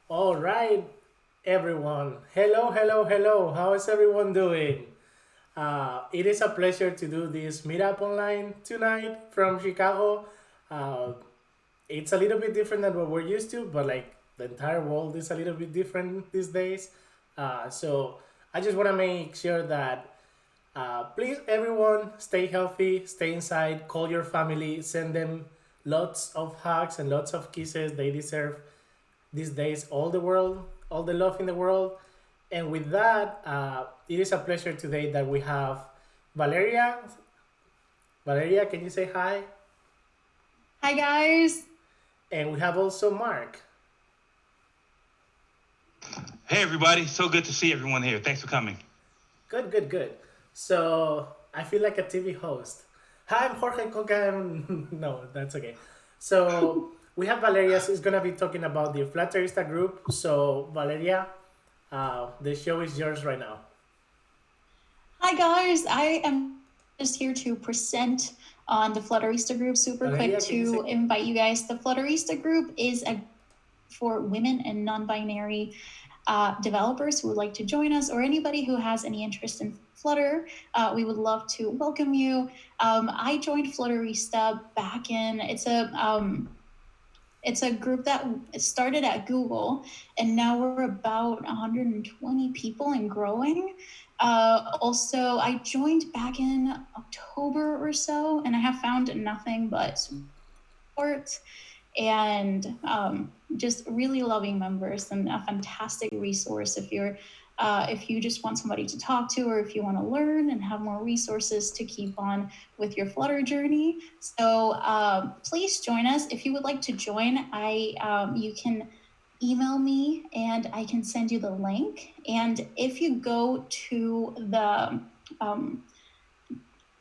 All right, everyone. Hello, hello, hello. How is everyone doing? It is a pleasure to do this meetup online tonight from Chicago. Uh, it's a little bit different than what we're used to, but like the entire world is a little bit different these days. So I just want to make sure that please, everyone, stay healthy, stay inside, call your family, send them lots of hugs and lots of kisses. They deserve these days all the world, all the love in the world. And with that, it is a pleasure today that we have Valeria. Valeria, can you say hi? Hi guys. And we have also Mark. Hey, everybody. So good to see everyone here. Thanks for coming. Good, good, good. So I feel like a TV host. Hi, I'm Jorge Coca. No, that's okay. So we have Valeria who's gonna be talking about the Flutterista group. So Valeria, the show is yours right now. Hi guys. I am just here to present on the Flutterista group super quick Valeria, can you say? to invite you guys. The Flutterista group is a for women and non-binary developers who would like to join us, or anybody who has any interest in Flutter. We would love to welcome you. I joined Flutterista back in. It's a group that started at Google, and now we're about 120 people and growing. Also, I joined back in October or so, and I have found nothing but support and just really loving members and a fantastic resource if you just want somebody to talk to, or if you want to learn and have more resources to keep on with your Flutter journey. So please join us. If you would like to join, you can email me and I can send you the link. And if you go to the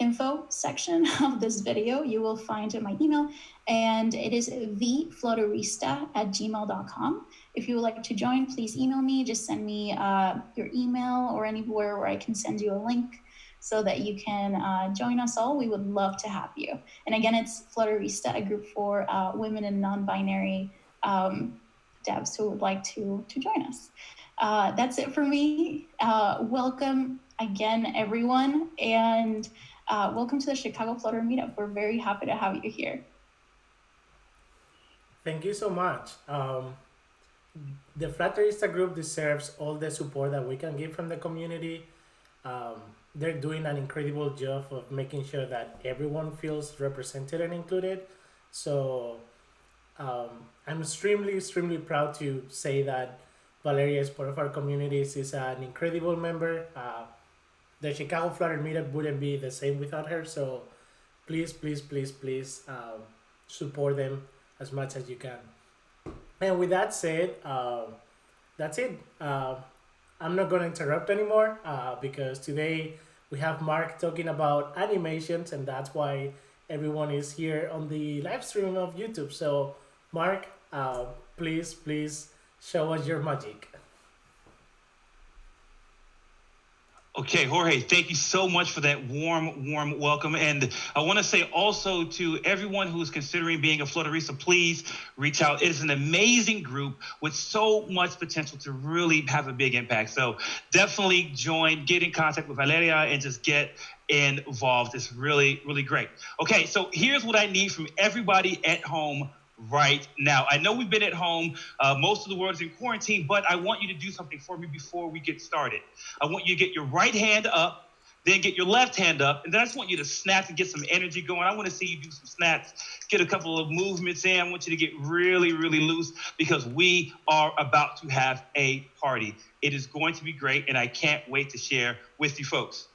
info section of this video, you will find my email, and it is theflutterista@gmail.com. If you would like to join, please email me. Just send me your email or anywhere where I can send you a link so that you can join us all. We would love to have you. And again, it's Flutterista, a group for women and non-binary devs who would like to join us. That's it for me. Welcome again, everyone, and welcome to the Chicago Flutter Meetup. We're very happy to have you here. Thank you so much. The Flutterista group deserves all the support that we can give from the community. Um, they're doing an incredible job of making sure that everyone feels represented and included. So um, I'm extremely proud to say that Valeria is part of our community. She's an incredible member. The Chicago Flutter Meetup wouldn't be the same without her. So please support them as much as you can. And with that said, that's it. I'm not going to interrupt anymore because today we have Mark talking about animations, and that's why everyone is here on the live stream of YouTube. So, Mark, please show us your magic. Okay, Jorge, thank you so much for that warm welcome. And I want to say also to everyone who is considering being a Flutterista, please reach out. It is an amazing group with so much potential to really have a big impact. So definitely join, get in contact with Valeria, and just get involved. It's really great. Okay, so here's what I need from everybody at home right now. I know we've been at home. Most of the world is in quarantine, but I want you to do something for me before we get started. I want you to get your right hand up, then get your left hand up, and then I just want you to snap and get some energy going. I want to see you do some snaps, get a couple of movements in. I want you to get really loose because we are about to have a party. It is going to be great, and I can't wait to share with you folks.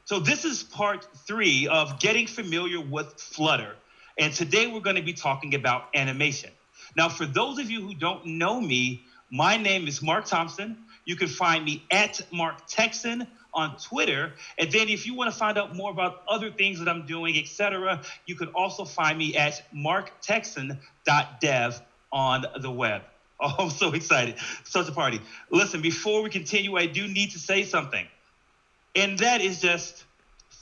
So this is part 3 of getting familiar with Flutter. And today we're going to be talking about animation. Now, for those of you who don't know me, my name is Mark Thompson. You can find me at Mark Texan on Twitter. And then if you want to find out more about other things that I'm doing, etc., you can also find me at marktexan.dev on the web. Oh, I'm so excited. Such a party. Listen, before we continue, I do need to say something. And that is just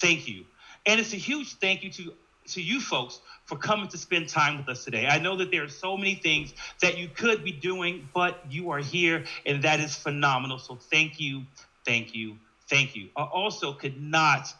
thank you. And it's a huge thank you to to you folks for coming to spend time with us today. I know that there are so many things that you could be doing, but you are here, and that is phenomenal. So thank you, thank you, thank you. I also could not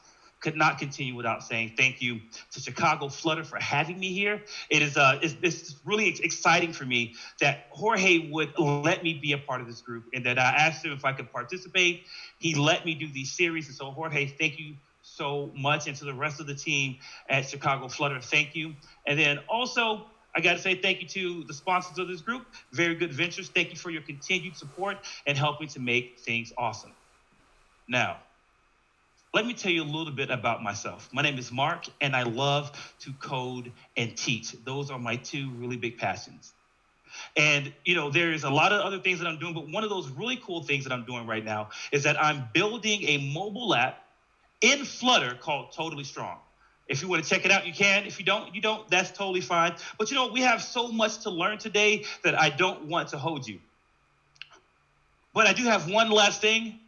continue without saying thank you to Chicago Flutter for having me here. It's really exciting for me that Jorge would let me be a part of this group, and that I asked him if I could participate. He let me do these series, and so Jorge, thank you so much, and to the rest of the team at Chicago Flutter, thank you. And then also, I got to say thank you to the sponsors of this group, Very Good Ventures. Thank you for your continued support and helping to make things awesome. Now, let me tell you a little bit about myself. My name is Mark, and I love to code and teach. Those are my two really big passions. And, there's a lot of other things that I'm doing, but one of those really cool things that I'm doing right now is that I'm building a mobile app in Flutter called Totally Strong. If you want to check it out, you can. If you don't, you don't. That's totally fine. But, we have so much to learn today that I don't want to hold you. But I do have one last thing.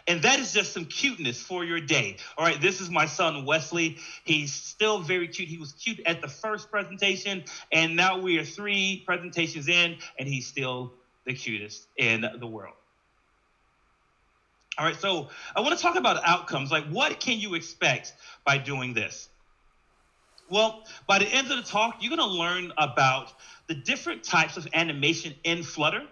And that is just some cuteness for your day. All right, this is my son, Wesley. He's still very cute. He was cute at the first presentation, and now we are 3 presentations in, and he's still the cutest in the world. All right, so I want to talk about outcomes. Like, what can you expect by doing this? Well, by the end of the talk, you're going to learn about the different types of animation in Flutter.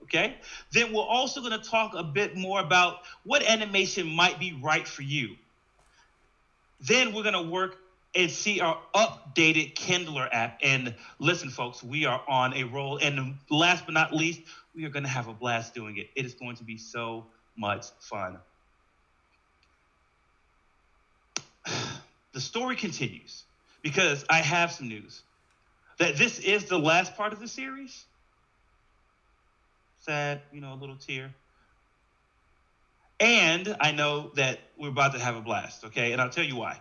Okay, then we're also going to talk a bit more about what animation might be right for you. Then we're going to work and see our updated Kindler app. And listen, folks, we are on a roll. And last but not least, we are going to have a blast doing it. It is going to be so much fun. The story continues because I have some news that this is the last part of the series. Sad, a little tear. And I know that we're about to have a blast, okay? And I'll tell you why.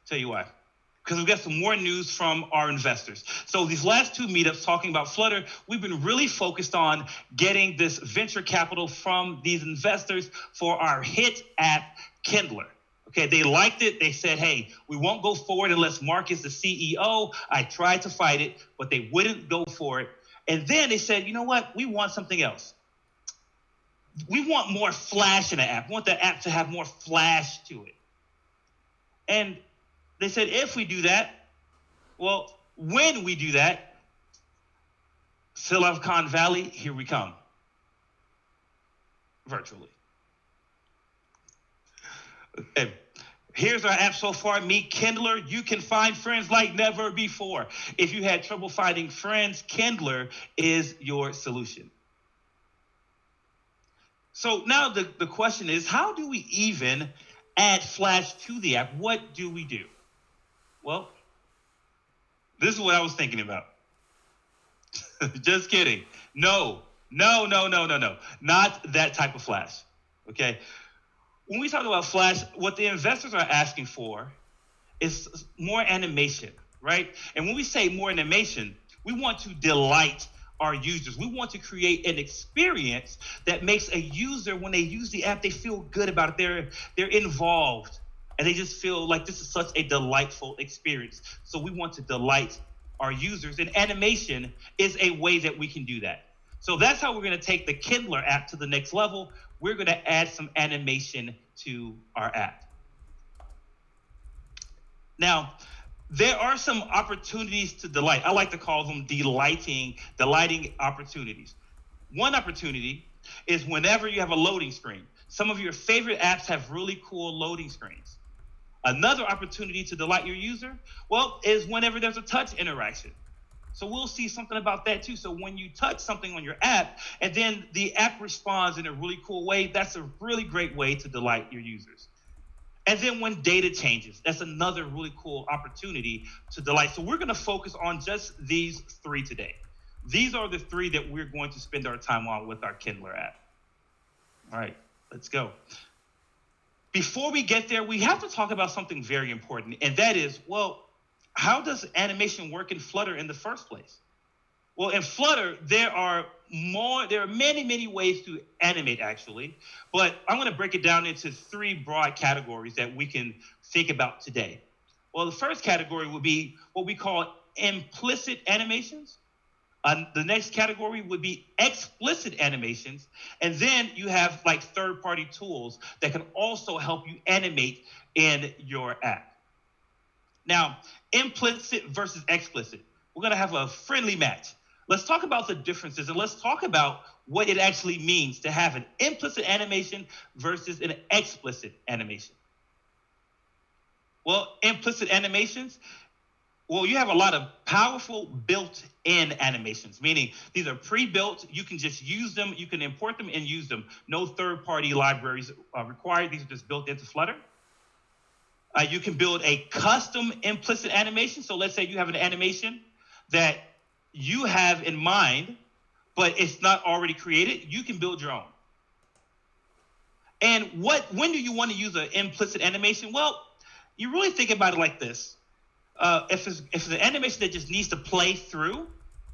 Because we've got some more news from our investors. So these last 2 meetups talking about Flutter, we've been really focused on getting this venture capital from these investors for our hit app, Kindler. Okay, they liked it. They said, hey, we won't go forward unless Mark is the CEO. I tried to fight it, but they wouldn't go for it. And then they said, you know what? We want something else. We want more flash in the app. We want the app to have more flash to it. And they said, if we do that, well, when we do that, Silicon Valley, here we come. Virtually. Okay. Here's our app so far. Meet Kindler. You can find friends like never before. If you had trouble finding friends, Kindler is your solution. So now the question is, how do we even add Flash to the app? What do we do? Well, this is what I was thinking about. Just kidding. No. Not that type of Flash. Okay? When we talk about Flash, what the investors are asking for is more animation, right? And when we say more animation, we want to delight our users. We want to create an experience that makes a user, when they use the app, they feel good about it. They're involved, and they just feel like this is such a delightful experience. So we want to delight our users, and animation is a way that we can do that. So that's how we're going to take the Kindler app to the next level. We're going to add some animation to our app. Now, there are some opportunities to delight. I like to call them delighting opportunities. One opportunity is whenever you have a loading screen. Some of your favorite apps have really cool loading screens. Another opportunity to delight your user, well, is whenever there's a touch interaction. So we'll see something about that too. So when you touch something on your app and then the app responds in a really cool way, that's a really great way to delight your users. And then when data changes, that's another really cool opportunity to delight. So we're going to focus on just these 3 today. These are the 3 that we're going to spend our time on with our Kindler app. All right, let's go. Before we get there, we have to talk about something very important, and that is, well, how does animation work in Flutter in the first place? Well, in Flutter, there are many ways to animate, actually, but I'm going to break it down into 3 broad categories that we can think about today. Well, the first category would be what we call implicit animations. The next category would be explicit animations. And then you have like third-party tools that can also help you animate in your app. Now, implicit versus explicit. We're going to have a friendly match. Let's talk about the differences, and let's talk about what it actually means to have an implicit animation versus an explicit animation. Well, implicit animations, well, you have a lot of powerful built-in animations, meaning these are pre-built. You can just use them. You can import them and use them. No third-party libraries required. These are just built into Flutter. You can build a custom implicit animation. So let's say you have an animation that you have in mind, but it's not already created. You can build your own. And when do you want to use an implicit animation? Well, you really think about it like this. If it's an animation that just needs to play through,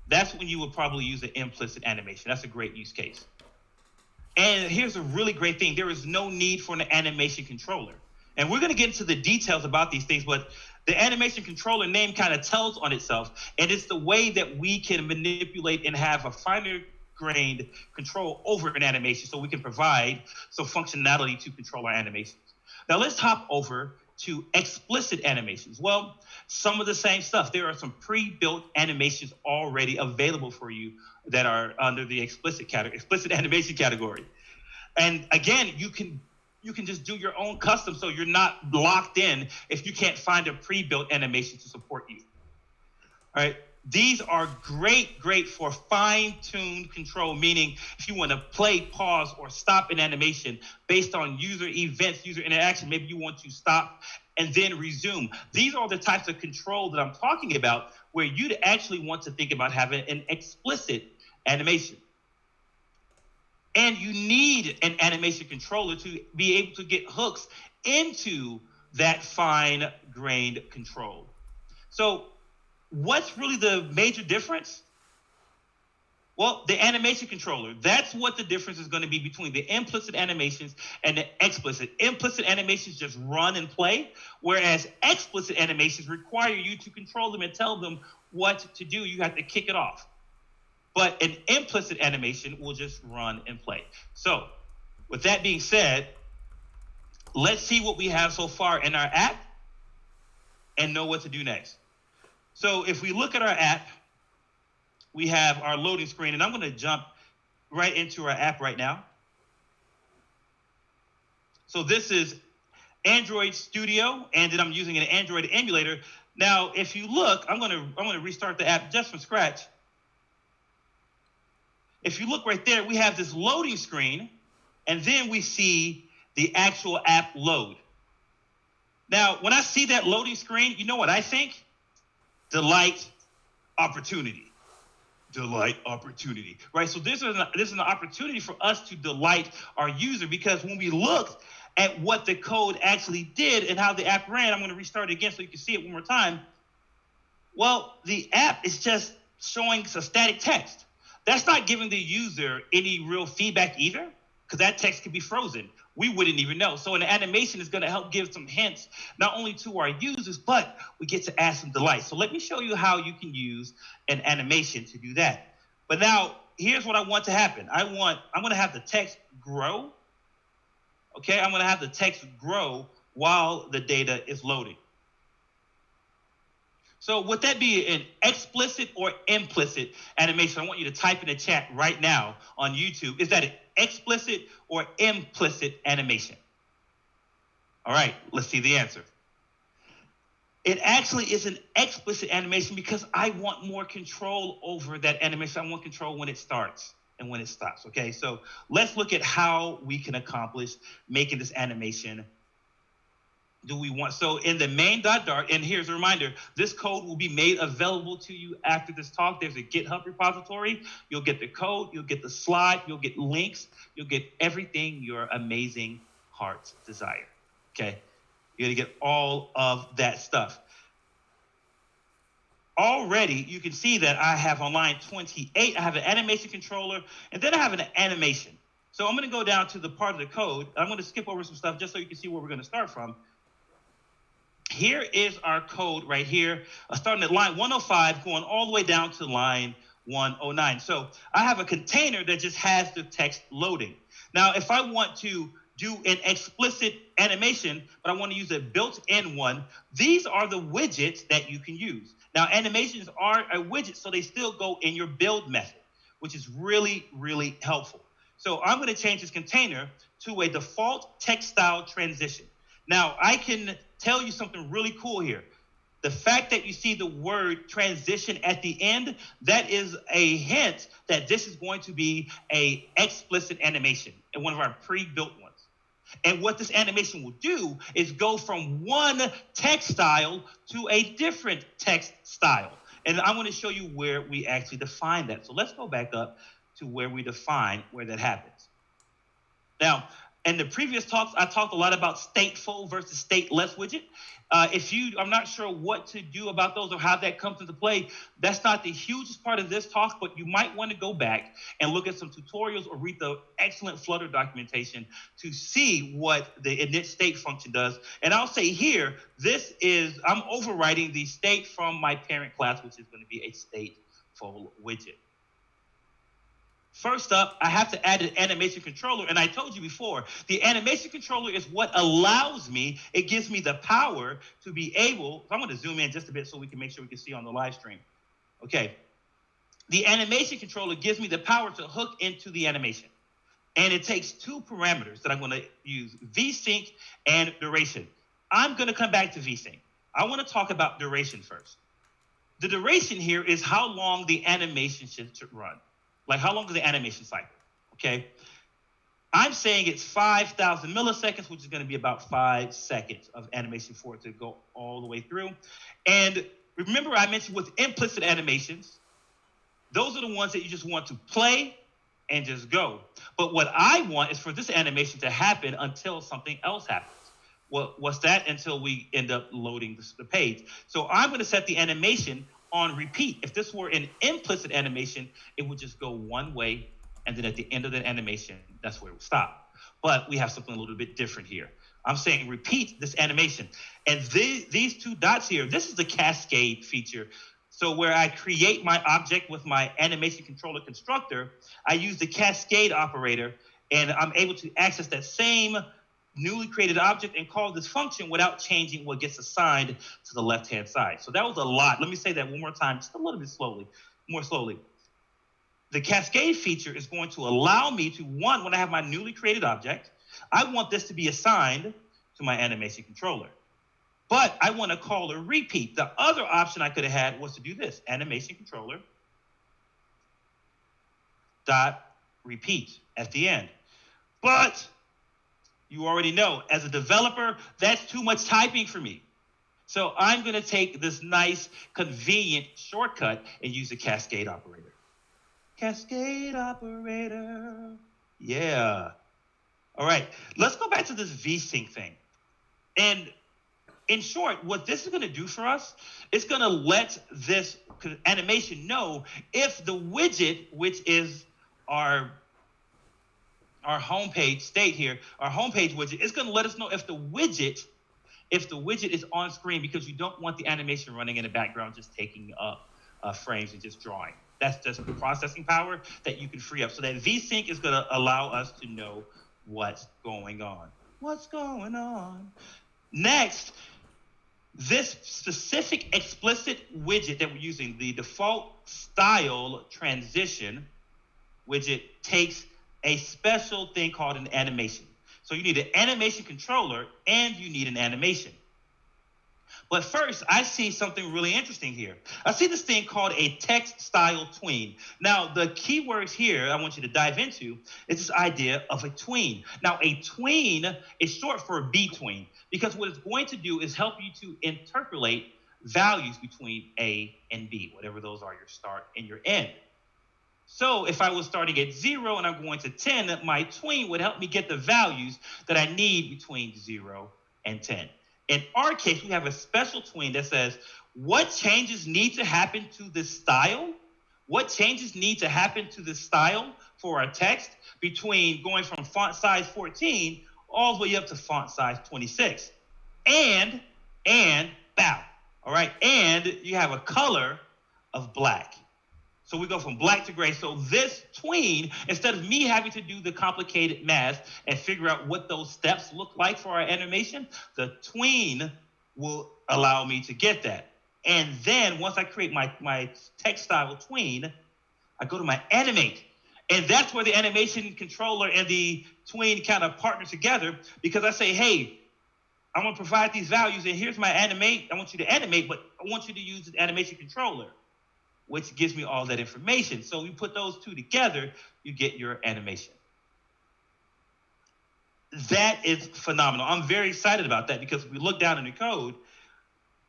that's when you would probably use an implicit animation. That's a great use case. And here's a really great thing. There is no need for an animation controller. And we're going to get into the details about these things, but the animation controller name kind of tells on itself, and it's the way that we can manipulate and have a finer-grained control over an animation so we can provide some functionality to control our animations. Now let's hop over to explicit animations. Well, some of the same stuff. There are some pre-built animations already available for you that are under the explicit animation category. And again, you can just do your own custom, so you're not locked in if you can't find a pre-built animation to support you. All right. These are great for fine-tuned control, meaning if you want to play, pause, or stop an animation based on user events, user interaction, maybe you want to stop and then resume. These are the types of control that I'm talking about where you'd actually want to think about having an explicit animation. And you need an animation controller to be able to get hooks into that fine-grained control. So what's really the major difference? Well, the animation controller. That's what the difference is going to be between the implicit animations and the explicit. Implicit animations just run and play, whereas explicit animations require you to control them and tell them what to do. You have to kick it off. But an implicit animation will just run and play. So with that being said, let's see what we have so far in our app and know what to do next. So if we look at our app, we have our loading screen, and I'm going to jump right into our app right now. So this is Android Studio, and then I'm using an Android emulator. Now, if you look, I'm going to restart the app just from scratch. If you look right there, we have this loading screen, and then we see the actual app load. Now, when I see that loading screen, you know what I think? Delight, opportunity. Delight, opportunity, right? So this is an opportunity for us to delight our user, because when we looked at what the code actually did and how the app ran, I'm going to restart it again so you can see it one more time. Well, the app is just showing a static text. That's not giving the user any real feedback either, because that text could be frozen. We wouldn't even know. So an animation is going to help give some hints, not only to our users, but we get to add some delight. So let me show you how you can use an animation to do that. But now, here's what I want to happen. I'm going to have the text grow. Okay, I'm going to have the text grow while the data is loading. So would that be an explicit or implicit animation? I want you to type in the chat right now on YouTube. Is that an explicit or implicit animation? All right, let's see the answer. It actually is an explicit animation because I want more control over that animation. I want control when it starts and when it stops. Okay, so let's look at how we can accomplish making this animation. Do we want, so in the main.dart, and here's a reminder, this code will be made available to you after this talk. There's a GitHub repository. You'll get the code, you'll get the slide, you'll get links, you'll get everything your amazing hearts desire. Okay, you're gonna get all of that stuff. Already, you can see that I have on line 28, I have an animation controller, and then I have an animation. So I'm gonna go down to the part of the code. I'm gonna skip over some stuff just so you can see where we're gonna start from. here is our code right here, starting at line 105, going all the way down to line 109. So I have a container that just has the text loading. Now, if I want to do an explicit animation, but I want to use a built-in one, these are the widgets that you can use. Now, animations are a widget, so they still go in your build method, which is really, really helpful. So I'm going to change this container to a default text style transition. Now, I can tell you something really cool here. The fact that you see the word transition at the end, that is a hint that this is going to be a explicit animation and one of our pre-built ones. And what this animation will do is go from one text style to a different text style. And I'm going to show you where we actually define that. So let's go back up to where we define where that happens. Now, in the previous talks, I talked a lot about stateful versus stateless widget. I'm not sure what to do about those or how that comes into play. That's not the hugest part of this talk, but you might want to go back and look at some tutorials or read the excellent Flutter documentation to see what the init state function does. And I'll say here, I'm overriding the state from my parent class, which is going to be a stateful widget. First up, I have to add an animation controller. And I told you before, the animation controller is what allows me, it gives me the power to be able, I'm going to zoom in just a bit so we can make sure we can see on the live stream. Okay. The animation controller gives me the power to hook into the animation. And it takes two parameters that I'm going to use, VSync and duration. I'm going to come back to VSync. I want to talk about duration first. The duration here is how long the animation should run. Like, how long is the animation cycle? Okay. I'm saying it's 5,000 milliseconds, which is going to be about 5 seconds of animation for it to go all the way through. And remember, I mentioned with implicit animations, those are the ones that you just want to play and just go. But what I want is for this animation to happen until something else happens. Well, what's that? Until we end up loading the page. So I'm going to set the animation on repeat. If this were an implicit animation, it would just go one way, and then at the end of the animation, that's where it would stop. But we have something a little bit different here. I'm saying repeat this animation. And these two dots here, this is the cascade feature. So where I create my object with my animation controller constructor, I use the cascade operator, and I'm able to access that same newly created object and call this function without changing what gets assigned to the left-hand side. So that was a lot. Let me say that one more time, just a little bit more slowly. The cascade feature is going to allow me to, one, when I have my newly created object, I want this to be assigned to my animation controller. But I want to call a repeat. The other option I could have had was to do this, animation controller dot repeat at the end. But you already know, as a developer, that's too much typing for me. So I'm going to take this nice, convenient shortcut and use the cascade operator. Cascade operator. Yeah. All right. Let's go back to this VSync thing. And in short, what this is going to do for us, it's going to let this animation know if the widget, which is our homepage state here, our homepage widget, is going to let us know if the widget is on screen, because you don't want the animation running in the background just taking up frames and just drawing. That's just processing power that you can free up. So that VSync is going to allow us to know what's going on. What's going on? Next, this specific explicit widget that we're using, the default style transition widget, takes a special thing called an animation. So you need an animation controller and you need an animation. But first, I see something really interesting here. I see this thing called a text style tween. Now, the keywords here I want you to dive into is this idea of a tween. Now, a tween is short for between, because what it's going to do is help you to interpolate values between A and B, whatever those are, your start and your end. So if I was starting at 0 and I'm going to 10, my tween would help me get the values that I need between 0 and 10. In our case, we have a special tween that says, what changes need to happen to this style? What changes need to happen to this style for our text between going from font size 14 all the way up to font size 26? And and bow. All right, and you have a color of black. So we go from black to gray. So this tween, instead of me having to do the complicated math and figure out what those steps look like for our animation, the tween will allow me to get that. And then once I create my text style tween, I go to my animate. And that's where the animation controller and the tween kind of partner together, because I say, hey, I want to provide these values, and here's my animate. I want you to animate, but I want you to use the animation controller, which gives me all that information. So you put those two together, you get your animation. That is phenomenal. I'm very excited about that, because if we look down in the code,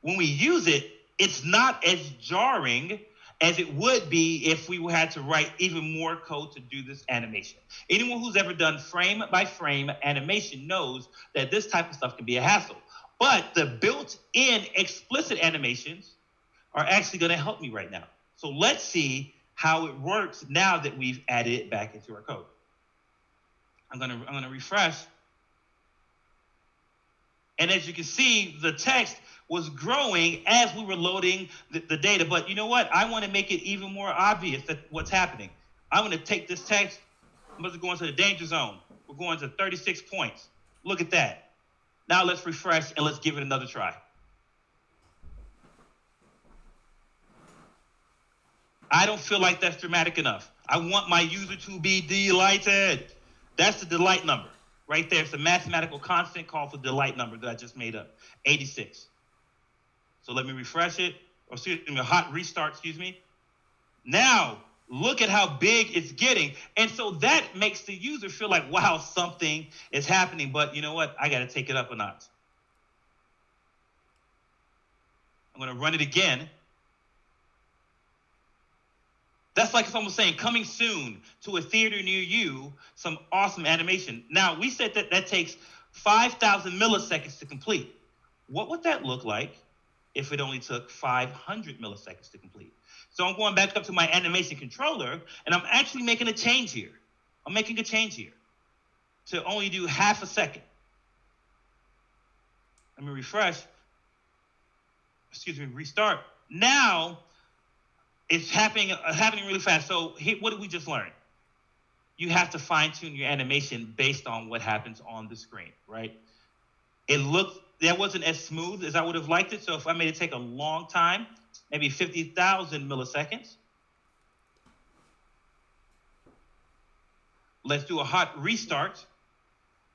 when we use it, it's not as jarring as it would be if we had to write even more code to do this animation. Anyone who's ever done frame by frame animation knows that this type of stuff can be a hassle. But the built-in explicit animations are actually going to help me right now. So let's see how it works now that we've added it back into our code. I'm gonna refresh. And as you can see, the text was growing as we were loading the data. But you know what? I want to make it even more obvious that what's happening. I'm going to take this text. I'm going to go into the danger zone. We're going to 36 points. Look at that. Now let's refresh and let's give it another try. I don't feel like that's dramatic enough. I want my user to be delighted. That's the delight number right there. It's a mathematical constant called the delight number that I just made up, 86. So let me refresh it, or excuse me, a hot restart, excuse me. Now, look at how big it's getting. And so that makes the user feel like, wow, something is happening. But you know what? I got to take it up a notch. I'm going to run it again. That's like someone saying, coming soon to a theater near you, some awesome animation. Now, we said that that takes 5,000 milliseconds to complete. What would that look like if it only took 500 milliseconds to complete? So I'm going back up to my animation controller, and I'm actually making a change here. I'm making a change here to only do half a second. Let me refresh. Excuse me, restart. Now, it's happening really fast. So what did we just learn? You have to fine-tune your animation based on what happens on the screen, right? That wasn't as smooth as I would have liked it. So if I made it take a long time, maybe 50,000 milliseconds. Let's do a hot restart.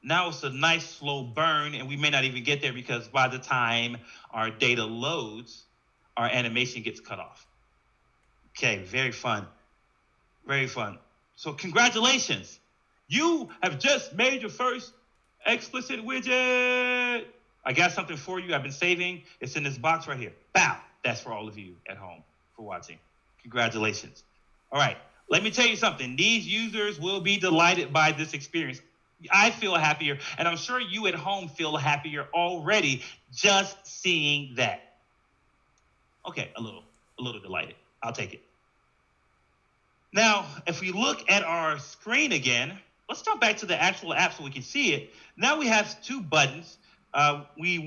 Now it's a nice slow burn, and we may not even get there because by the time our data loads, our animation gets cut off. Okay, very fun. Very fun. So congratulations. You have just made your first explicit widget. I got something for you. I've been saving. It's in this box right here. Bow. That's for all of you at home for watching. Congratulations. All right. Let me tell you something. These users will be delighted by this experience. I feel happier, and I'm sure you at home feel happier already just seeing that. Okay, a little delighted. I'll take it. Now, if we look at our screen again, let's jump back to the actual app so we can see it. Now we have two buttons. We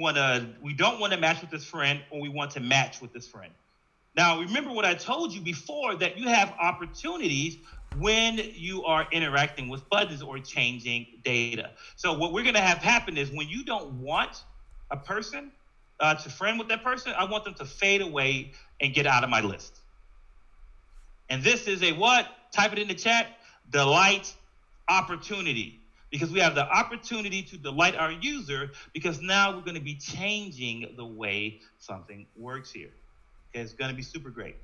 don't want to match with this friend, or we want to match with this friend. Now, remember what I told you before, that you have opportunities when you are interacting with buttons or changing data. So what we're going to have happen is when you don't want a person to friend with that person, I want them to fade away and get out of my list. And this is a what? Type it in the chat. Delight opportunity. Because we have the opportunity to delight our user, because now we're going to be changing the way something works here. Okay, it's going to be super great.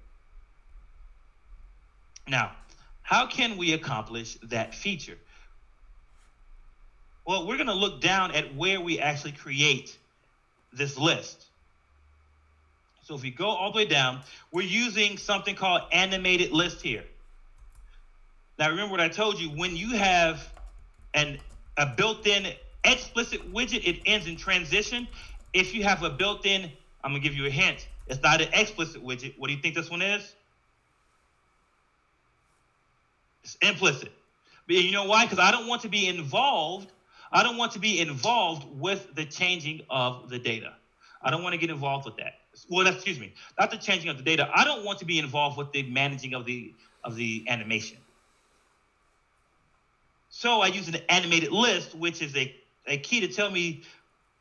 Now, how can we accomplish that feature? Well, we're going to look down at where we actually create this list. So if we go all the way down, we're using something called animated list here. Now, remember what I told you. When you have a built-in explicit widget, it ends in transition. If you have a built-in, I'm going to give you a hint. It's not an explicit widget. What do you think this one is? It's implicit. But you know why? Because I don't want to be involved. I don't want to be involved with the changing of the data. I don't want to get involved with that. Well, excuse me, not the changing of the data. I don't want to be involved with the managing of the animation. So I use an animated list, which is a key to tell me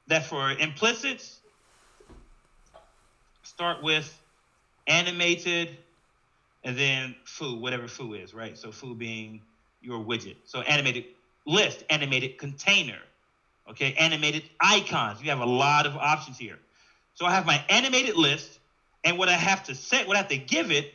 that for implicits, start with animated and then foo, whatever foo is, right? So foo being your widget. So animated list, animated container, okay? Animated icons. You have a lot of options here. So I have my animated list, and what I have to set, what I have to give it,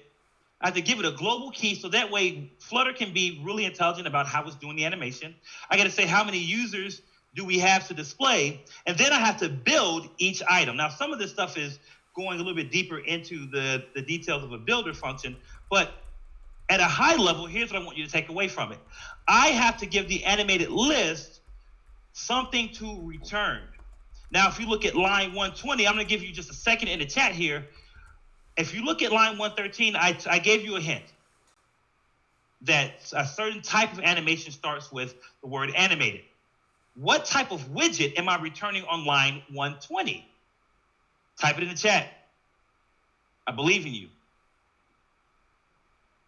I have to give it a global key so that way Flutter can be really intelligent about how it's doing the animation. I got to say how many users do we have to display, and then I have to build each item. Now, some of this stuff is going a little bit deeper into the details of a builder function, but at a high level, here's what I want you to take away from it. I have to give the animated list something to return. Now, if you look at line 120, I'm going to give you just a second in the chat here. If you look at line 113, I gave you a hint that a certain type of animation starts with the word animated. What type of widget am I returning on line 120? Type it in the chat. I believe in you.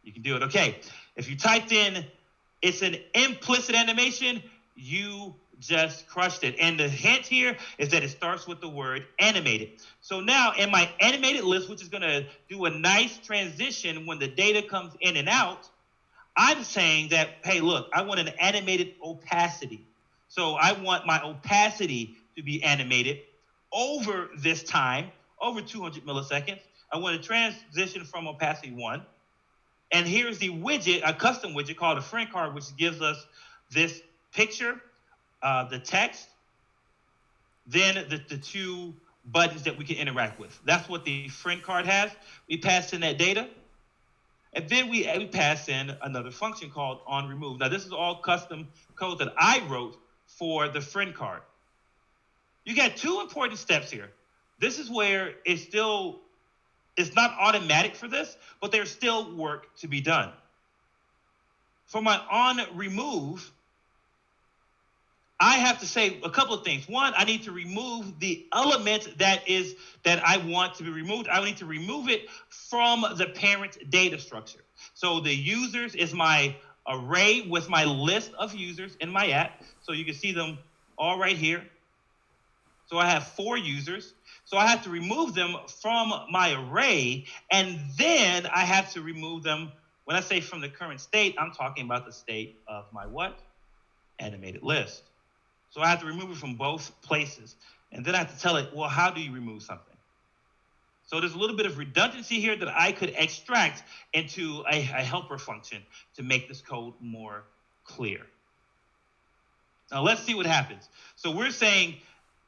You can do it. Okay. If you typed in, it's an implicit animation, you just crushed it. And the hint here is that it starts with the word animated. So now in my animated list, which is going to do a nice transition when the data comes in and out, I'm saying that, hey, look, I want an animated opacity. So I want my opacity to be animated over this time, over 200 milliseconds. I want to transition from opacity 1. And here's the widget, a custom widget called a friend card, which gives us this picture, the text, then the two buttons that we can interact with. That's what the friend card has. We pass in that data, and then we pass in another function called onRemove. Now, this is all custom code that I wrote for the friend card. You got two important steps here. This is where it's not automatic for this, but there's still work to be done. For my onRemove, I have to say a couple of things. One, I need to remove the element that I want to be removed. I need to remove it from the parent data structure. So the users is my array with my list of users in my app. So you can see them all right here. So I have 4 users. So I have to remove them from my array, and then I have to remove them. When I say from the current state, I'm talking about the state of my what? Animated list. So I have to remove it from both places. And then I have to tell it, well, how do you remove something? So there's a little bit of redundancy here that I could extract into a helper function to make this code more clear. Now let's see what happens. So we're saying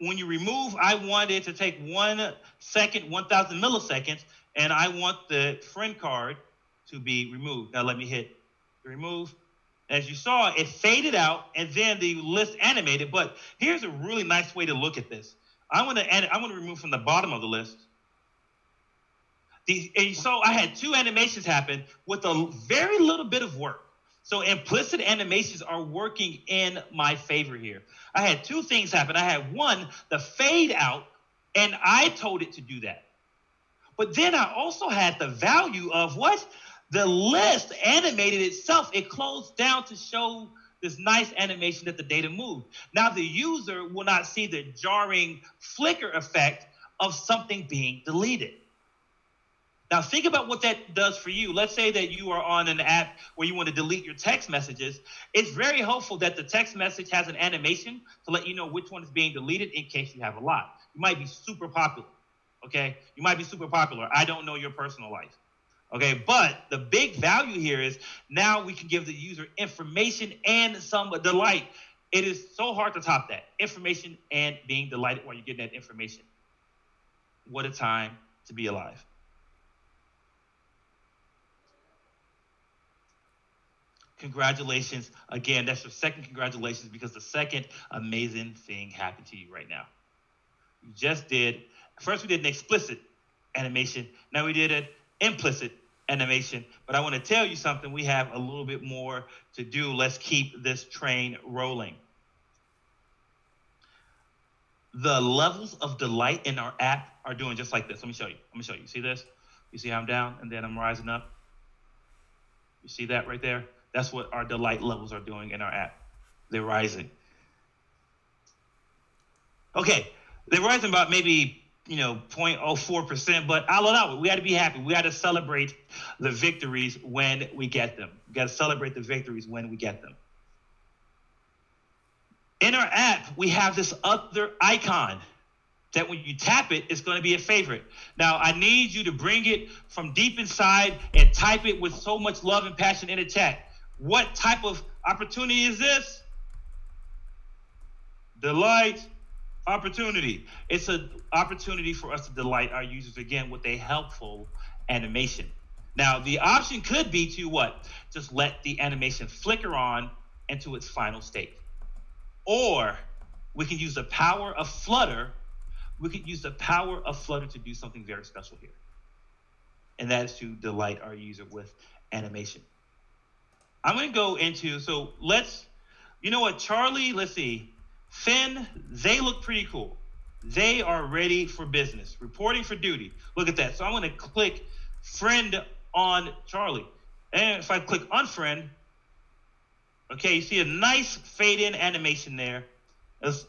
when you remove, I want it to take 1 second, 1,000 milliseconds, and I want the friend card to be removed. Now let me hit remove. As you saw, it faded out, and then the list animated. But here's a really nice way to look at this. I want to remove from the bottom of the list. And so I had 2 animations happen with a very little bit of work. So implicit animations are working in my favor here. I had 2 things happen. I had 1, the fade out, and I told it to do that. But then I also had the value of what? The list animated itself. It closed down to show this nice animation that the data moved. Now the user will not see the jarring flicker effect of something being deleted. Now think about what that does for you. Let's say that you are on an app where you want to delete your text messages. It's very helpful that the text message has an animation to let you know which one is being deleted in case you have a lot. You might be super popular, okay? You might be super popular. I don't know your personal life, okay? But the big value here is now we can give the user information and some delight. It is so hard to top that. Information and being delighted while you're getting that information. What a time to be alive. Congratulations. Again, that's your second congratulations because the second amazing thing happened to you right now. You just did, first we did an explicit animation. Now we did an implicit animation. But I want to tell you something. We have a little bit more to do. Let's keep this train rolling. the levels of delight in our app are doing just like this. Let me show you. See this? You see how I'm down and then I'm rising up? You see that right there? That's what our delight levels are doing in our app. They're rising. Okay, they're rising about maybe 0.04%, but I'll allow it. We got to be happy. We got to celebrate the victories when we get them. We got to celebrate the victories when we get them. In our app, we have this other icon that when you tap it, it's going to be a favorite. Now, I need you to bring it from deep inside and type it with so much love and passion in the chat. What type of opportunity is this? Delight opportunity. It's an opportunity for us to delight our users again with a helpful animation. Now, the option could be to what? Just let the animation flicker on into its final state. Or we can use the power of Flutter. We could use the power of Flutter to do something very special here. And that is to delight our user with animation. I'm going to go into, Charlie, let's see. Finn, they look pretty cool. They are ready for business, reporting for duty. Look at that. So I'm going to click friend on Charlie. And if I click unfriend, okay, you see a nice fade in animation there.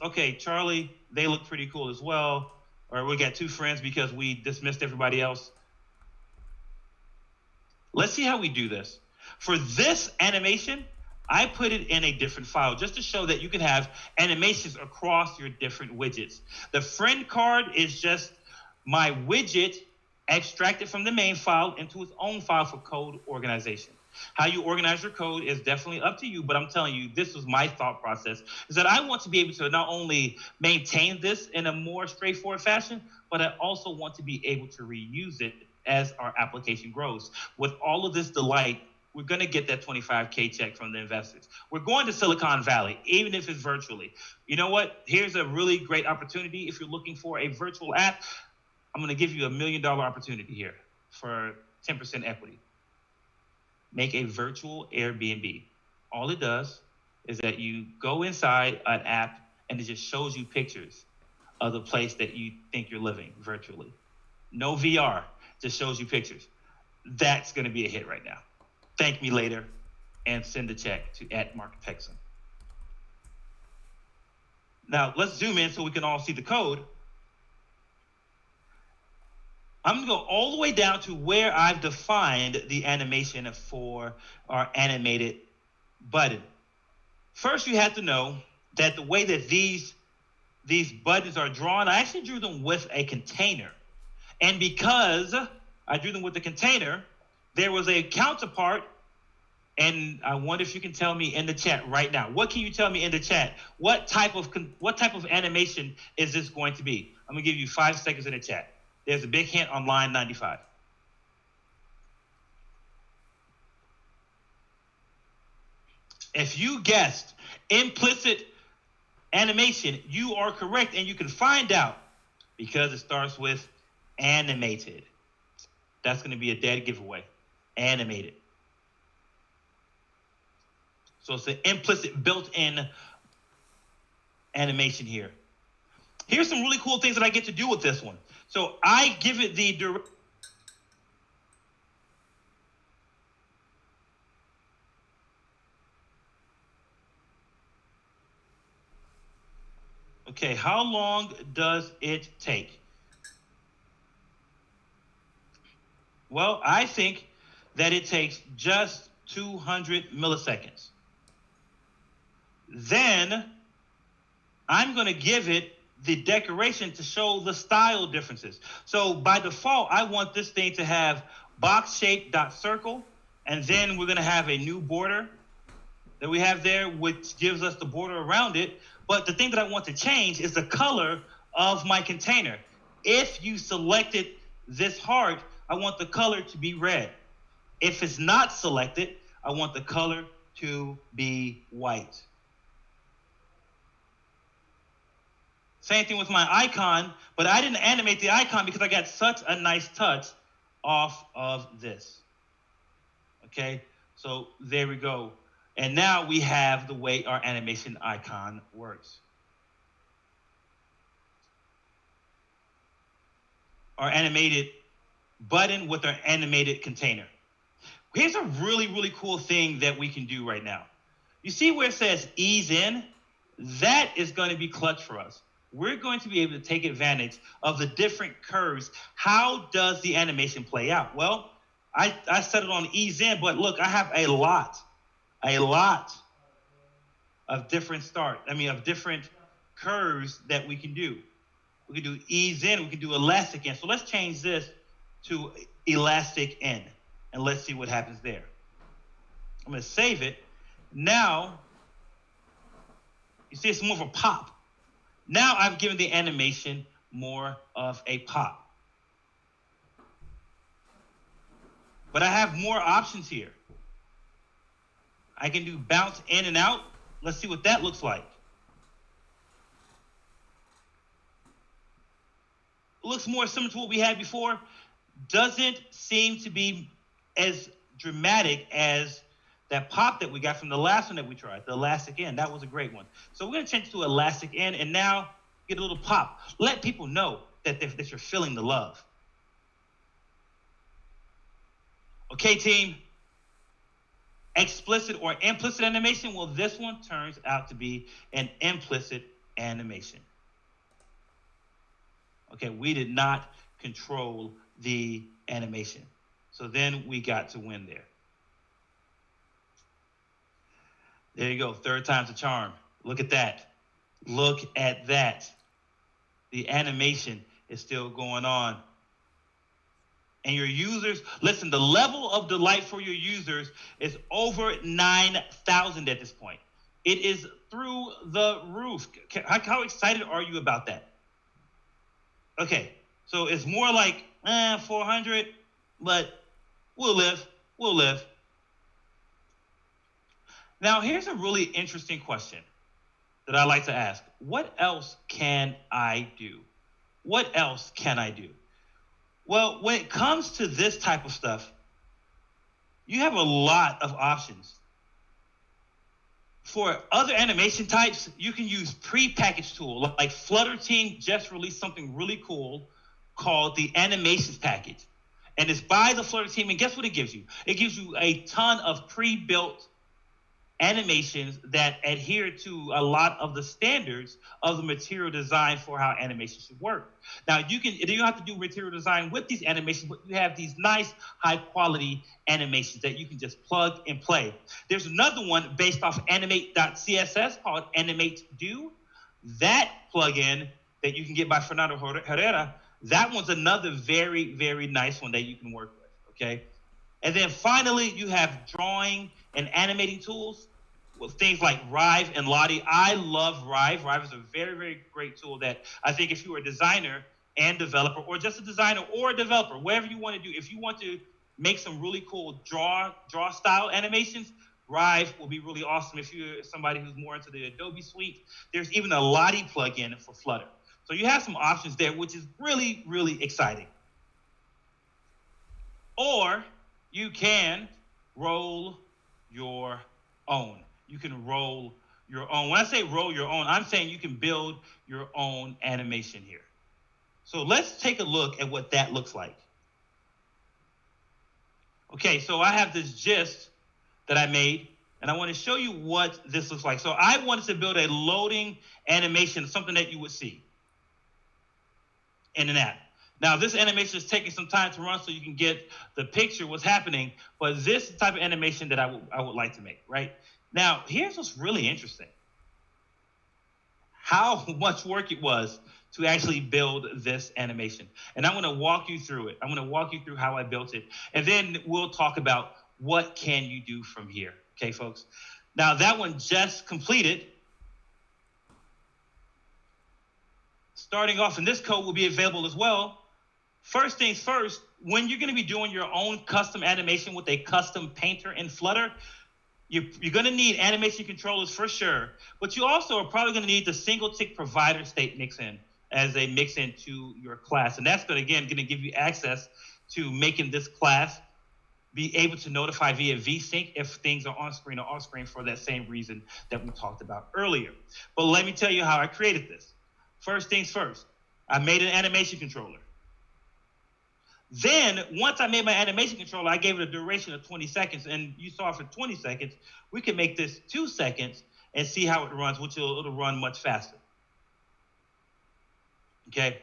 Okay, Charlie, they look pretty cool as well. Or we got two friends because we dismissed everybody else. Let's see how we do this. For this animation, I put it in a different file just to show that you can have animations across your different widgets. The friend card is just my widget extracted from the main file into its own file for code organization. How you organize your code is definitely up to you, but I'm telling you, this was my thought process, is that I want to be able to not only maintain this in a more straightforward fashion, but I also want to be able to reuse it as our application grows. With all of this delight, we're going to get that 25K check from the investors. We're going to Silicon Valley, even if it's virtually. You know what? Here's a really great opportunity. If you're looking for a virtual app, I'm going to give you $1 million opportunity here for 10% equity. Make a virtual Airbnb. All it does is that you go inside an app and it just shows you pictures of the place that you think you're living virtually. No VR, just shows you pictures. That's going to be a hit right now. Thank me later and send a check to @MarkPexon. Now let's zoom in so we can all see the code. I'm going to go all the way down to where I've defined the animation for our animated button. First, you have to know that the way that these buttons are drawn, I actually drew them with a container. And because I drew them with the container, there was a counterpart, and I wonder if you can tell me in the chat right now. What can you tell me in the chat? What type of animation is this going to be? I'm going to give you 5 seconds in the chat. There's a big hint on line 95. If you guessed implicit animation, you are correct, and you can find out because it starts with animated. That's going to be a dead giveaway. Animated. So it's an implicit built-in animation here. Here's some really cool things that I get to do with this one. So I give it the Okay, how long does it take? Well, I think that it takes just 200 milliseconds. Then I'm going to give it the decoration to show the style differences. So by default, I want this thing to have box shape dot circle, and then we're going to have a new border that we have there, which gives us the border around it. But the thing that I want to change is the color of my container. If you selected this heart, I want the color to be red. If it's not selected, I want the color to be white. Same thing with my icon, but I didn't animate the icon because I got such a nice touch off of this. Okay, so there we go. And now we have the way our animation icon works. our animated button with our animated container. Here's a really, really cool thing that we can do right now. You see where it says ease in? That is going to be clutch for us. We're going to be able to take advantage of the different curves. How does the animation play out? Well, I set it on ease in, but look, I have a lot of different curves that we can do. We can do ease in, we can do elastic in. So let's change this to elastic in, and let's see what happens there. I'm going to save it. Now, you see it's more of a pop. Now I've given the animation more of a pop. But I have more options here. I can do bounce in and out. Let's see what that looks like. It looks more similar to what we had before. Doesn't seem to be as dramatic as that pop that we got from the last one that we tried, the elastic in. That was a great one. So we're going to change it to elastic in and now get a little pop. Let people know that you're feeling the love. Okay, team. Explicit or implicit animation. Well, this one turns out to be an implicit animation. Okay, we did not control the animation. So then we got to win there. There you go. Third time's a charm. Look at that. Look at that. The animation is still going on. And your users, listen, the level of delight for your users is over 9,000 at this point. It is through the roof. How excited are you about that? Okay, so it's more like 400, but we'll live. Now, here's a really interesting question that I like to ask. What else can I do? What else can I do? Well, when it comes to this type of stuff, you have a lot of options. For other animation types, you can use pre-packaged tools. Like Flutter Team just released something really cool called the Animations Package. And it's by the Flutter Team, and guess what it gives you? It gives you a ton of pre-built animations that adhere to a lot of the standards of the material design for how animation should work. Now, you don't have to do material design with these animations, but you have these nice, high-quality animations that you can just plug and play. There's another one based off animate.css called Animate Do. That plugin that you can get by Fernando Herrera, that one's another very, very nice one that you can work with, okay? And then finally, you have drawing and animating tools with things like Rive and Lottie. I love Rive. Rive is a very, very great tool that I think if you are a designer and developer, or just a designer or a developer, whatever you want to do, if you want to make some really cool draw style animations, Rive will be really awesome if you're somebody who's more into the Adobe suite. There's even a Lottie plugin for Flutter. So you have some options there, which is really, really exciting. Or you can roll your own. You can roll your own. When I say roll your own, I'm saying you can build your own animation here. So let's take a look at what that looks like. Okay, so I have this gist that I made, and I want to show you what this looks like. So I wanted to build a loading animation, something that you would see in an app. Now, this animation is taking some time to run so you can get the picture, what's happening, but this is the type of animation that I would like to make, right? Now, here's what's really interesting. How much work it was to actually build this animation. And I'm going to walk you through it. I'm going to walk you through how I built it. And then we'll talk about what can you do from here, okay, folks? Now, that one just completed. Starting off, and this code will be available as well. First things first, when you're going to be doing your own custom animation with a custom painter in Flutter, you're going to need animation controllers for sure, but you also are probably going to need the single tick provider state mix-in as a mix-in to your class. And that's going to give you access to making this class be able to notify via vsync if things are on screen or off screen for that same reason that we talked about earlier. But let me tell you how I created this. First things first, I made an animation controller. Then once I made my animation controller, I gave it a duration of 20 seconds. And you saw for 20 seconds, we can make this 2 seconds and see how it runs, which it'll run much faster. Okay.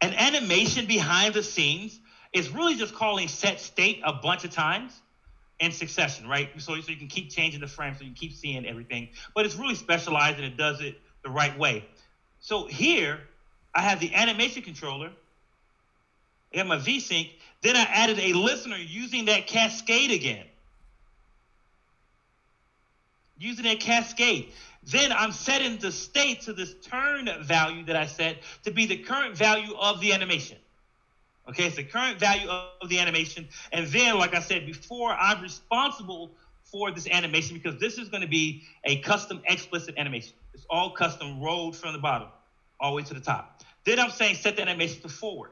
An animation behind the scenes is really just calling set state a bunch of times in succession, right? So you can keep changing the frame, so you can keep seeing everything. But it's really specialized and it does it the right way. So here, I have the animation controller. I got my VSync. Then I added a listener using that cascade again. Using that cascade. Then I'm setting the state to this turn value that I set to be the current value of the animation. Okay, it's the current value of the animation. And then, like I said before, I'm responsible for this animation because this is going to be a custom explicit animation. It's all custom rolled from the bottom all the way to the top. Then I'm saying set the animation to forward.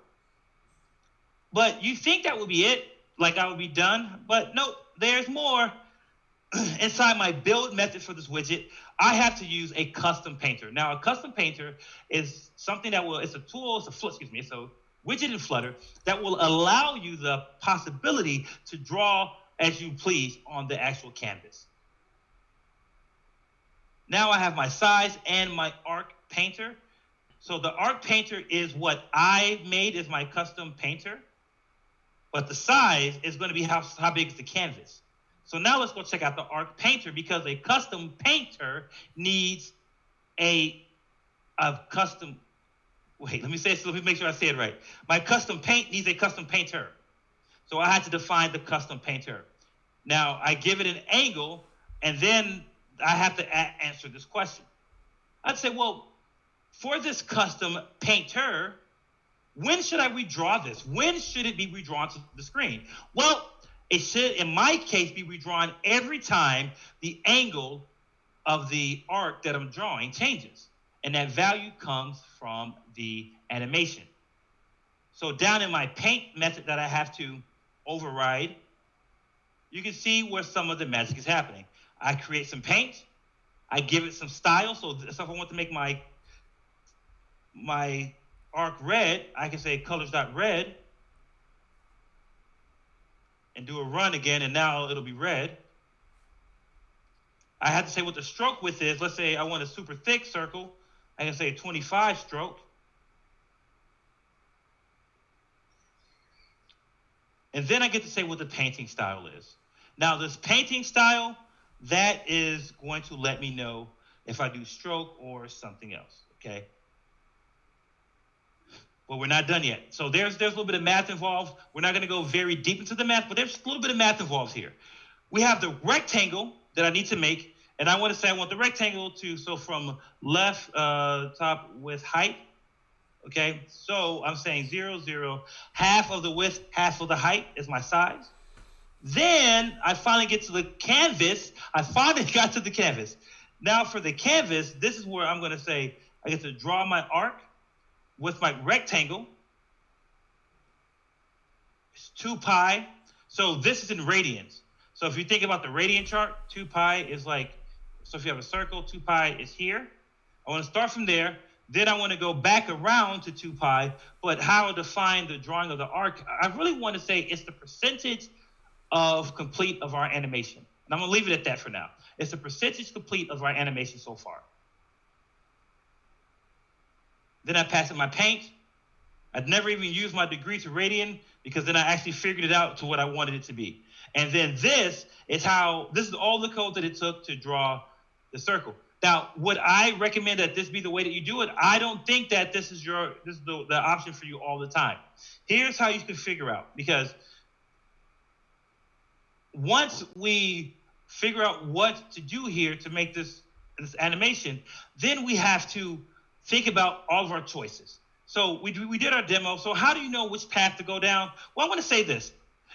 But you think that would be it, like I would be done. But nope, there's more. Inside my build method for this widget, I have to use a custom painter. Now, a custom painter is something that it's a tool, it's a widget in Flutter that will allow you the possibility to draw as you please on the actual canvas. Now I have my size and my arc painter. So the arc painter is what I made as my custom painter, but the size is going to be how big is the canvas. So now let's go check out the arc painter because a custom painter needs a custom. Wait, let me make sure I say it right. My custom paint needs a custom painter. So I had to define the custom painter. Now I give it an angle, and then I have to answer this question. I'd say, well, for this custom painter, when should I redraw this? When should it be redrawn to the screen? Well, it should, in my case, be redrawn every time the angle of the arc that I'm drawing changes. And that value comes from the animation. So down in my paint method that I have to override, you can see where some of the magic is happening. I create some paint. I give it some style. So if I want to make my arc red, I can say colors.red and do a run again, and now it'll be red. I have to say what the stroke width is. Let's say I want a super thick circle. I can say 25 stroke. And then I get to say what the painting style is. Now this painting style, that is going to let me know if I do stroke or something else, okay? But we're not done yet. So there's a little bit of math involved. We're not going to go very deep into the math, but there's a little bit of math involved here. We have the rectangle that I need to make, and I want to say I want the rectangle to, so from left top with height, okay? So I'm saying 0, 0, half of the width, half of the height is my size. Then I finally get to the canvas. I finally got to the canvas. Now for the canvas, this is where I'm going to say I get to draw my arc with my rectangle. It's 2 pi. So this is in radians. So if you think about the radian chart, 2 pi is like, so if you have a circle, 2 pi is here. I want to start from there. Then I want to go back around to 2 pi. But how to define the drawing of the arc, I really want to say it's the percentage of complete of our animation. And I'm going to leave it at that for now. It's the percentage complete of our animation so far. Then I pass in my paint. I'd never even used my degree to radian because then I actually figured it out to what I wanted it to be. And then this is all the code that it took to draw the circle. Now, would I recommend that this be the way that you do it? I don't think that this is the option for you all the time. Here's how you can figure out, because once we figure out what to do here to make this animation, then we have to think about all of our choices. So we did our demo. So how do you know which path to go down? Well, I want to say this.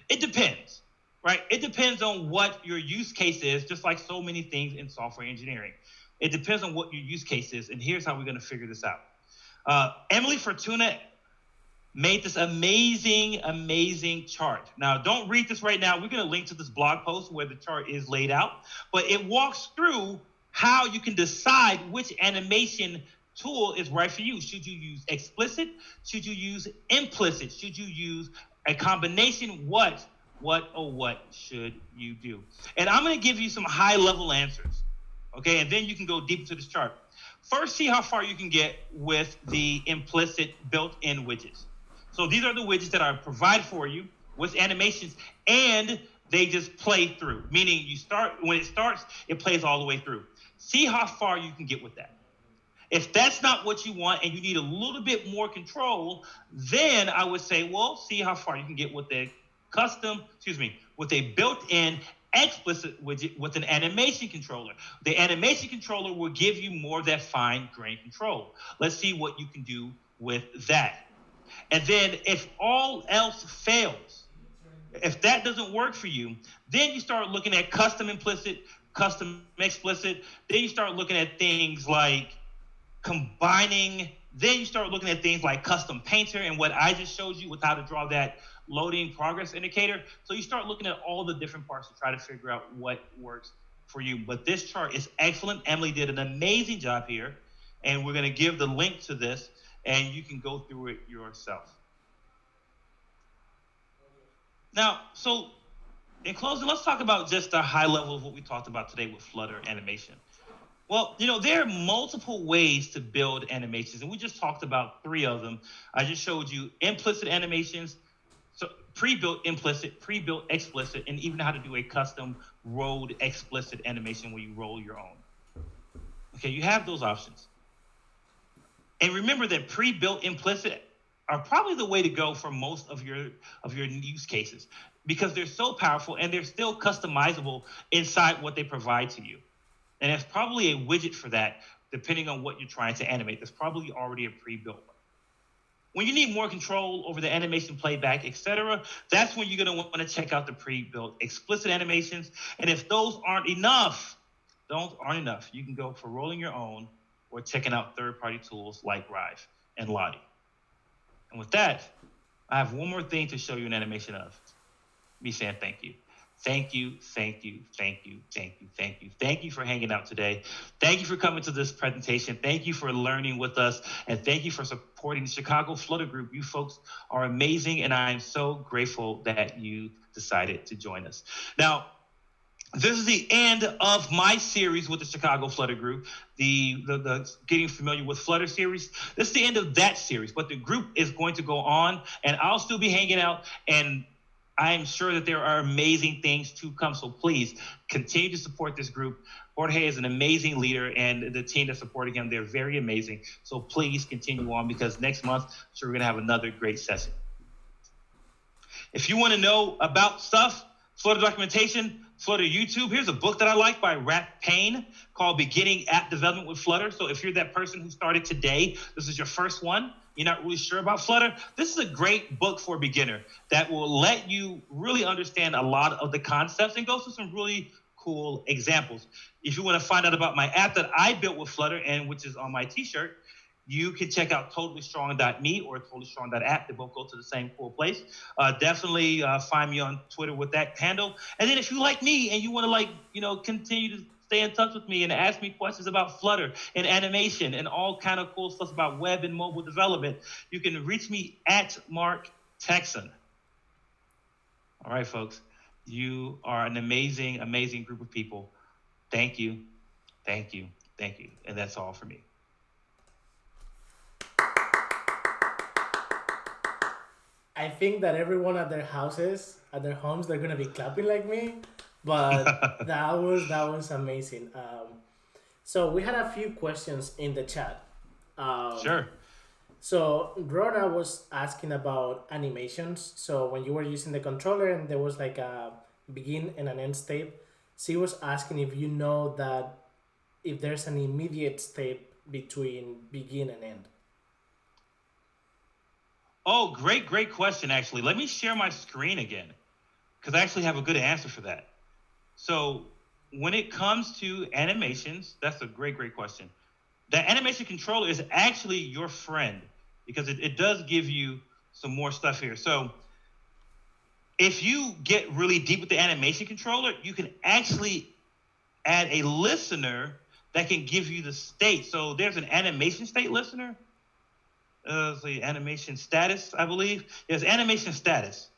It depends, right? It depends on what your use case is, just like so many things in software engineering. It depends on what your use case is, and here's how we're going to figure this out. Emily Fortuna made this amazing, amazing chart. Now, don't read this right now. We're going to link to this blog post where the chart is laid out, but it walks through how you can decide which animation tool is right for you. Should you use explicit? Should you use implicit? Should you use a combination? What should you do? And I'm going to give you some high-level answers, okay? And then you can go deep into this chart. First, see how far you can get with the implicit built-in widgets. So these are the widgets that are provided for you with animations, and they just play through, meaning when it starts, it plays all the way through. See how far you can get with that. If that's not what you want and you need a little bit more control, then I would say, well, see how far you can get with with a built-in explicit widget with an animation controller. The animation controller will give you more of that fine-grained control. Let's see what you can do with that. And then if all else fails, if that doesn't work for you, then you start looking at custom implicit, custom explicit. Then you start looking at things like combining. Then you start looking at things like custom painter and what I just showed you with how to draw that loading progress indicator. So you start looking at all the different parts to try to figure out what works for you. But this chart is excellent. Emily did an amazing job here, and we're going to give the link to this, and you can go through it yourself. Now, so in closing, let's talk about just the high level of what we talked about today with Flutter animation. Well, there are multiple ways to build animations, and we just talked about 3 of them. I just showed you implicit animations, so pre-built implicit, pre-built explicit, and even how to do a custom rolled explicit animation where you roll your own. Okay, you have those options. And remember that pre-built implicit are probably the way to go for most of your use cases because they're so powerful and they're still customizable inside what they provide to you. And there's probably a widget for that, depending on what you're trying to animate. There's probably already a pre-built one. When you need more control over the animation playback, etc., that's when you're going to want to check out the pre-built explicit animations. And if those aren't enough, you can go for rolling your own or checking out third-party tools like Rive and Lottie. And with that, I have one more thing to show you an animation of. Me saying thank you. Thank you, thank you, thank you, thank you, thank you. Thank you for hanging out today. Thank you for coming to this presentation. Thank you for learning with us. And thank you for supporting the Chicago Flutter Group. You folks are amazing, and I am so grateful that you decided to join us. Now, this is the end of my series with the Chicago Flutter Group, the Getting Familiar with Flutter series. This is the end of that series, but the group is going to go on, and I'll still be hanging out, and I'm sure that there are amazing things to come. So please continue to support this group. Jorge is an amazing leader, and the team that's supporting him, they're very amazing. So please continue on because next month, I'm sure we're going to have another great session. If you want to know about stuff, Flutter documentation, Flutter YouTube, here's a book that I like by Rat Payne called Beginning App Development with Flutter. So if you're that person who started today, this is your first one, you're not really sure about Flutter, this is a great book for a beginner that will let you really understand a lot of the concepts and go through some really cool examples. If you want to find out about my app that I built with Flutter and which is on my t-shirt, you can check out totallystrong.me or totallystrong.app. They both go to the same cool place. Definitely find me on Twitter with that handle. And then if you like me and you want to continue to stay in touch with me and ask me questions about Flutter and animation and all kind of cool stuff about web and mobile development, you can reach me at Mark Texan. All right, folks. You are an amazing, amazing group of people. Thank you. Thank you. Thank you. And that's all for me. I think that everyone at their homes, they're gonna be clapping like me. But that was amazing. So we had a few questions in the chat. Sure. So Rona was asking about animations. So when you were using the controller and there was like a begin and an end state, she was asking if you know that if there's an immediate state between begin and end. Oh, great question, actually. Let me share my screen again, because I actually have a good answer for that. So when it comes to animations, that's a great question. The animation controller is actually your friend, because it does give you some more stuff here. So if you get really deep with the animation controller, you can actually add a listener that can give you the state. So there's an animation state listener. The animation status, I believe. There's animation status.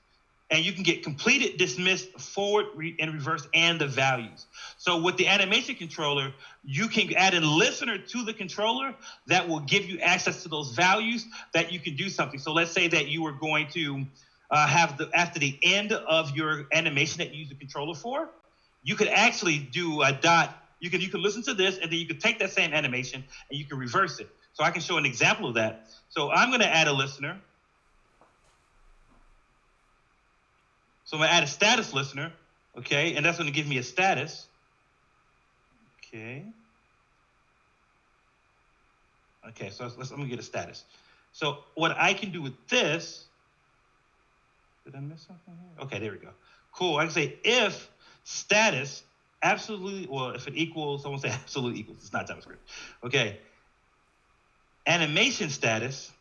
And you can get completed, dismissed, forward, and reverse, and the values. So with the animation controller, you can add a listener to the controller that will give you access to those values that you can do something. So let's say that you were going to after the end of your animation that you use the controller for, you could actually do a dot. You can listen to this, and then you could take that same animation and you can reverse it. So I can show an example of that. So I'm going to add a listener. So I'm going to add a status listener, okay? And that's going to give me a status. Okay. Okay, so I'm going to get a status. So what I can do with this, did I miss something here? Okay, there we go. Cool, I can say if status absolutely, well, if it equals, someone say absolute equals, it's not JavaScript. Okay. Animation status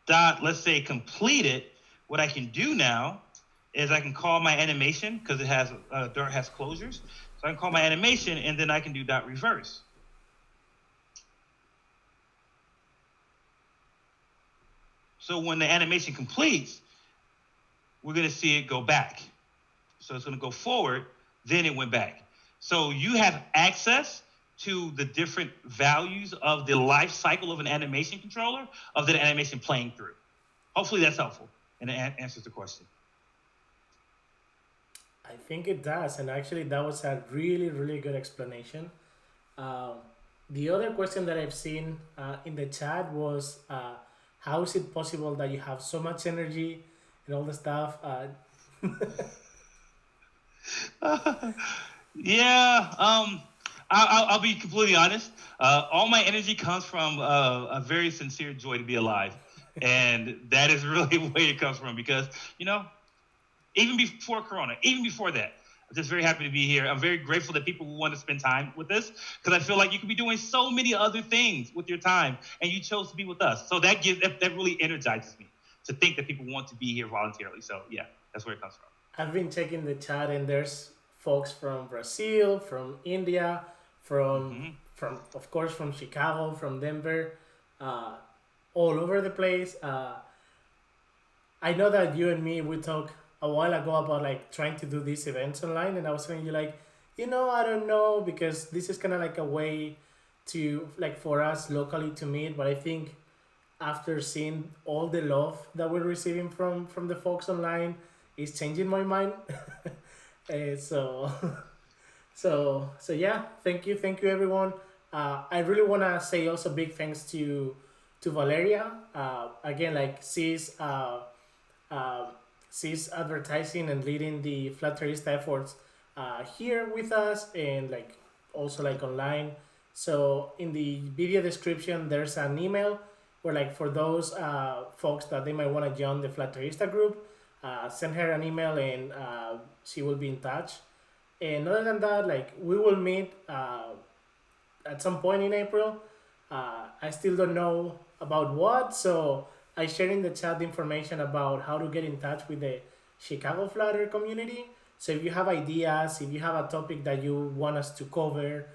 dot, let's say completed. What I can do now is I can call my animation because it has Dart has closures. So I can call my animation and then I can do dot reverse. So when the animation completes, we're going to see it go back. So it's going to go forward, then it went back. So you have access to the different values of the life cycle of an animation controller, of the animation playing through. Hopefully that's helpful and it answers the question. I think it does, and actually that was a really, really good explanation. The other question that I've seen in the chat was, how is it possible that you have so much energy and all the stuff? I'll be completely honest. All my energy comes from a very sincere joy to be alive. And that is really where it comes from because, even before Corona, even before that, I'm just very happy to be here. I'm very grateful that people want to spend time with us because I feel like you could be doing so many other things with your time and you chose to be with us. So that really energizes me to think that people want to be here voluntarily. So yeah, that's where it comes from. I've been checking the chat and there's folks from Brazil, from India, from of course from Chicago, from Denver, all over the place. I know that you and me, we talked a while ago about like trying to do these events online, and I was telling you like, I don't know, because this is kind of like a way to like for us locally to meet. But I think after seeing all the love that we're receiving from the folks online, it's changing my mind. So yeah, thank you everyone. I really want to say also big thanks to Valeria. Again, like she's advertising and leading the Flutterista efforts here with us and like also like online. So in the video description, there's an email where like for those folks that they might want to join the Flutterista group, send her an email and she will be in touch. And other than that, like we will meet at some point in April. I still don't know about what, so I share in the chat the information about how to get in touch with the Chicago Flutter community. So if you have ideas, if you have a topic that you want us to cover,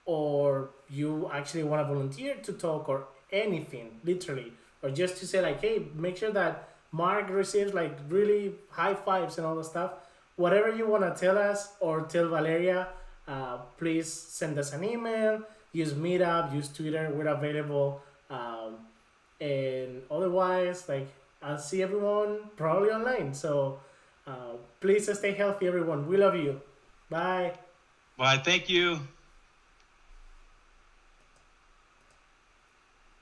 or you actually want to volunteer to talk or anything, literally, or just to say like, hey, make sure that Mark receives like really high fives and all the stuff, whatever you want to tell us or tell Valeria, please send us an email, use Meetup, use Twitter, we're available. And otherwise, like, I'll see everyone probably online. So please stay healthy, everyone. We love you. Bye. Bye. Thank you.